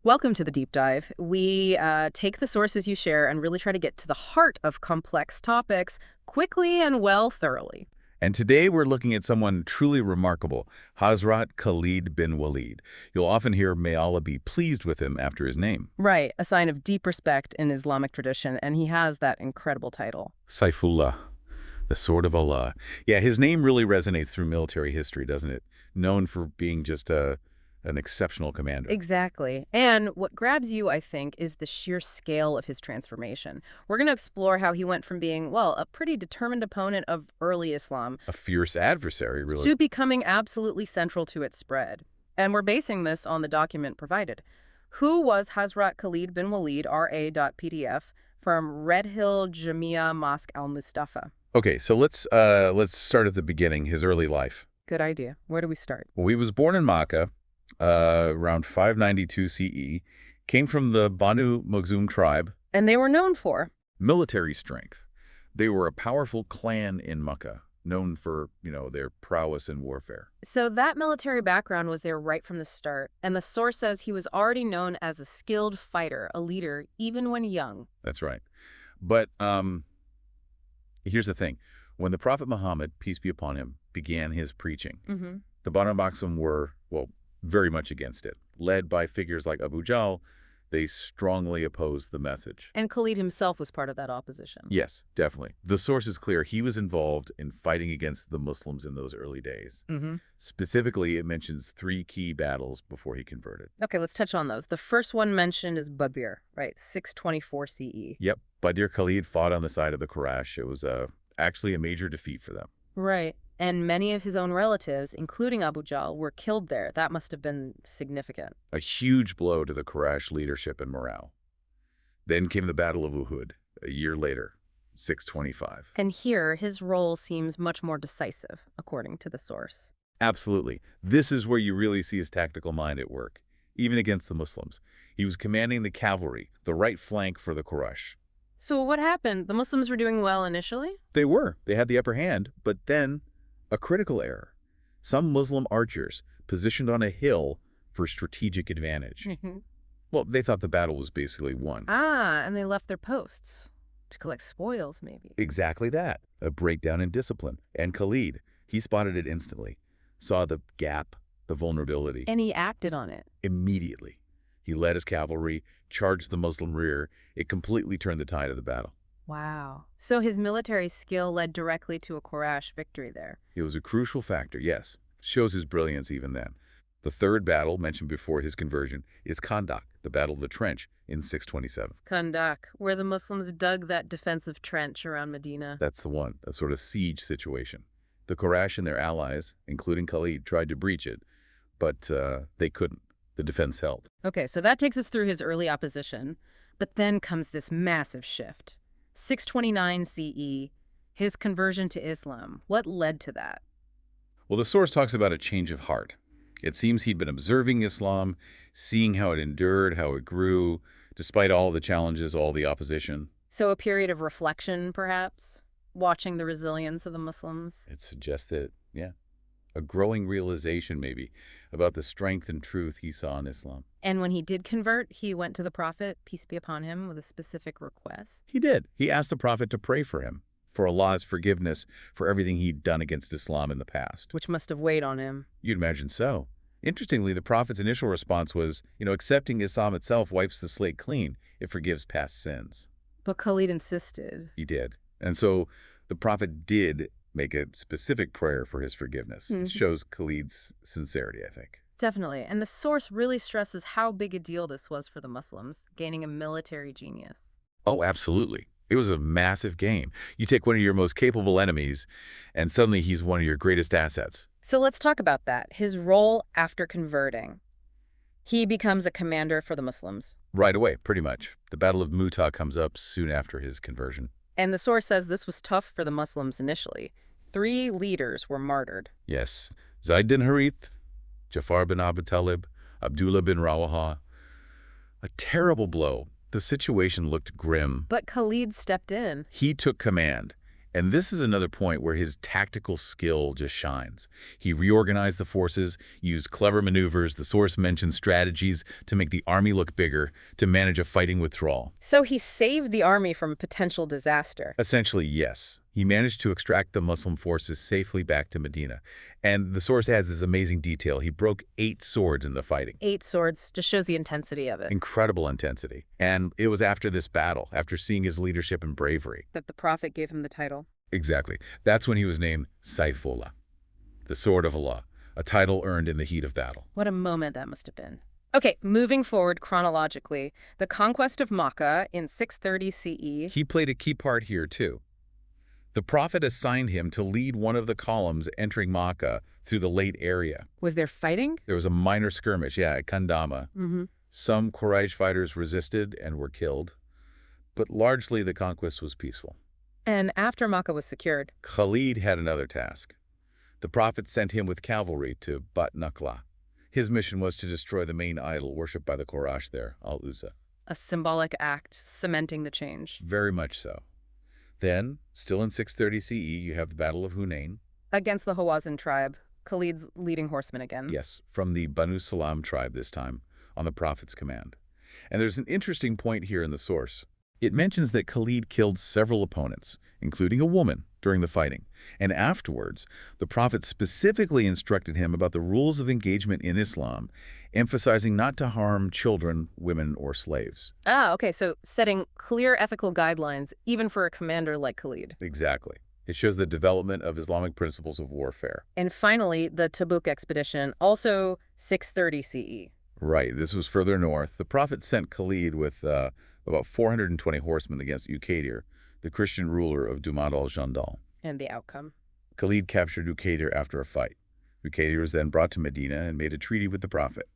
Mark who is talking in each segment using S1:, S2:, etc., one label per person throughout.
S1: Welcome to the deep dive. We take the sources you share and really try to get to the heart of complex topics quickly and thoroughly.
S2: And today we're looking at someone truly remarkable, Hazrat Khalid-bin-Waleed. You'll often hear may Allah be pleased with him after his name.
S1: Right, a sign of deep respect in Islamic tradition, and he has that incredible title.
S2: Saifullah, the sword of Allah. Yeah, his name really resonates through military history, doesn't it? Known for being just an exceptional commander.
S1: Exactly. And what grabs you, I think, is the sheer scale of his transformation. We're going to explore how he went from being, well, a pretty determined opponent of early Islam
S2: A fierce adversary, really.
S1: to becoming absolutely central to its spread. And we're basing this on the document provided. Who was Hazrat Khalid bin Walid, RA.PDF, from Red Hill Jamia Mosque al-Mustafa?
S2: Okay, so let's start at the beginning, his early life.
S1: Good idea. Where do we start?
S2: Well, he was born in Makkah around 592 CE, came from the Banu Makhzum tribe.
S1: And they were known for?
S2: Military strength. They were a powerful clan in Makkah, known for, their prowess in warfare.
S1: So that military background was there right from the start, and the source says he was already known as a skilled fighter, a leader, even when young.
S2: That's right. But here's the thing. When the Prophet Muhammad, peace be upon him, began his preaching, the Banu Makhzum were, very much against it. Led by figures like Abu Jahl, they strongly opposed the message.
S1: And Khalid himself was part of that opposition.
S2: Yes, definitely. The source is clear. He was involved in fighting against the Muslims in those early days. Specifically, it mentions 3 key battles before he converted.
S1: Okay, let's touch on those. The first one mentioned is Badr, right? 624 CE.
S2: Yep. Badr Khalid fought on the side of the Quraysh. It was actually a major defeat for them.
S1: Right. And many of his own relatives, including Abu Jahl, were killed there. That must have been significant.
S2: A huge blow to the Quraysh leadership and morale. Then came the Battle of Uhud, a year later, 625.
S1: And here, his role seems much more decisive, according to the source.
S2: Absolutely. This is where you really see his tactical mind at work, even against the Muslims. He was commanding the cavalry, the right flank for the Quraysh.
S1: So what happened? The Muslims were doing well initially?
S2: They were. They had the upper hand, but then a critical error. Some Muslim archers positioned on a hill for strategic advantage. Well, they thought the battle was basically won.
S1: And they left their posts to collect spoils, maybe.
S2: Exactly that. A breakdown in discipline. And Khalid, he spotted it instantly, saw the gap, the vulnerability.
S1: And he acted on it.
S2: Immediately. He led his cavalry, charged the Muslim rear. It completely turned the tide of the battle.
S1: Wow. So his military skill led directly to a Quraysh victory there.
S2: It was a crucial factor, yes. Shows his brilliance even then. The third battle, mentioned before his conversion, is Khandak, the Battle of the Trench, in 627.
S1: Khandak, where the Muslims dug that defensive trench around Medina.
S2: That's the one, a sort of siege situation. The Quraysh and their allies, including Khalid, tried to breach it, but they couldn't. The defense held.
S1: Okay, so that takes us through his early opposition, but then comes this massive shift. 629 CE, his conversion to Islam. What led to that?
S2: Well, the source talks about a change of heart. It seems he'd been observing Islam, seeing how it endured, how it grew, despite all the challenges, all the opposition.
S1: So a period of reflection, perhaps? Watching the resilience of the Muslims?
S2: It suggests that, a growing realization, maybe, about the strength and truth he saw in Islam.
S1: And when he did convert, he went to the Prophet, peace be upon him, with a specific request?
S2: He did. He asked the Prophet to pray for him, for Allah's forgiveness for everything he'd done against Islam in the past.
S1: Which must have weighed on him.
S2: You'd imagine so. Interestingly, the Prophet's initial response was, accepting Islam itself wipes the slate clean. It forgives past sins.
S1: But Khalid insisted.
S2: He did. And so the Prophet did make a specific prayer for his forgiveness. It shows Khalid's sincerity, I think.
S1: Definitely. And the source really stresses how big a deal this was for the Muslims, gaining a military genius.
S2: Oh, absolutely. It was a massive game. You take one of your most capable enemies, and suddenly he's one of your greatest assets.
S1: So let's talk about that. His role after converting. He becomes a commander for the Muslims.
S2: Right away, pretty much. The Battle of Mu'tah comes up soon after his conversion.
S1: And the source says this was tough for the Muslims initially. 3 leaders were martyred.
S2: Yes. Zayd bin Harith, Jafar bin Abi Talib, Abdullah bin Rawaha. A terrible blow. The situation looked grim.
S1: But Khalid stepped in.
S2: He took command, And this is another point where his tactical skill just shines. He reorganized the forces, used clever maneuvers, the source mentions strategies to make the army look bigger, to manage a fighting withdrawal.
S1: So he saved the army from a potential disaster.
S2: Essentially, yes. He managed to extract the Muslim forces safely back to Medina. And the source adds this amazing detail. He broke 8 swords in the fighting.
S1: 8 swords just shows the intensity of it.
S2: Incredible intensity. And it was after this battle, after seeing his leadership and bravery,
S1: That the Prophet gave him the title.
S2: exactly. That's when he was named Saifullah, the Sword of Allah, a title earned in the heat of battle.
S1: What a moment that must have been. Okay, moving forward chronologically, the conquest of Makkah in 630 CE.
S2: He played a key part here, too. The Prophet assigned him to lead one of the columns entering Makkah through the late area.
S1: Was there fighting?
S2: There was a minor skirmish, at Kandama. Some Quraysh fighters resisted and were killed, but largely the conquest was peaceful.
S1: And after Makkah was secured,
S2: Khalid had another task. The Prophet sent him with cavalry to Bat Nakla. His mission was to destroy the main idol worshipped by the Quraysh there, Al-Uzza.
S1: a symbolic act cementing the change.
S2: Very much so. Then, still in 630 CE, you have the Battle of Hunain.
S1: Against the Hawazin tribe, Khalid's leading horsemen again.
S2: Yes, from the Banu Salam tribe this time, on the Prophet's command. And there's an interesting point here in the source. It mentions that Khalid killed several opponents, including a woman, during the fighting. And afterwards, the Prophet specifically instructed him about the rules of engagement in Islam, emphasizing not to harm children, women, or slaves.
S1: Ah, okay, so setting clear ethical guidelines, even for a commander like Khalid.
S2: Exactly. It shows the development of Islamic principles of warfare.
S1: And finally, the Tabuk expedition, also 630 CE.
S2: Right. This was further north. The Prophet sent Khalid with about 420 horsemen against Uqaydir, the Christian ruler of Dumad al-Jandal.
S1: And the outcome?
S2: Khalid captured Uqaydir after a fight. Uqaydir was then brought to Medina and made a treaty with the Prophet.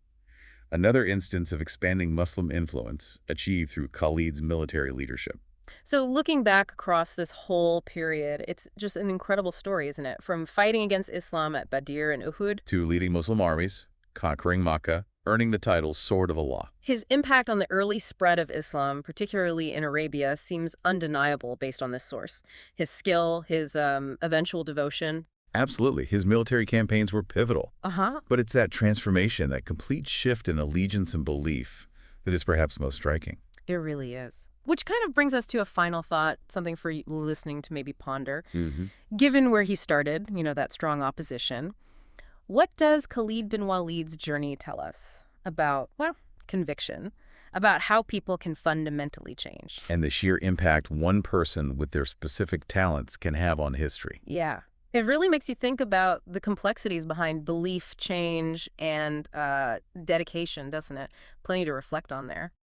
S2: Another instance of expanding Muslim influence achieved through Khalid's military leadership.
S1: So looking back across this whole period, it's just an incredible story, isn't it? From fighting against Islam at Badr and Uhud,
S2: To leading Muslim armies, conquering Makkah, earning the title Sword of Allah.
S1: his impact on the early spread of Islam, particularly in Arabia, seems undeniable based on this source. His skill, his eventual devotion.
S2: Absolutely. His military campaigns were pivotal.
S1: Uh-huh.
S2: But it's that transformation, that complete shift in allegiance and belief that is perhaps most striking.
S1: It really is. Which kind of brings us to a final thought, something for you listening to maybe ponder. Given where he started, that strong opposition, what does Khalid-bin-Waleed's journey tell us about, well, conviction, about how people can fundamentally change?
S2: And the sheer impact one person with their specific talents can have on history.
S1: Yeah. It really makes you think about the complexities behind belief change and dedication, doesn't it? Plenty to reflect on there.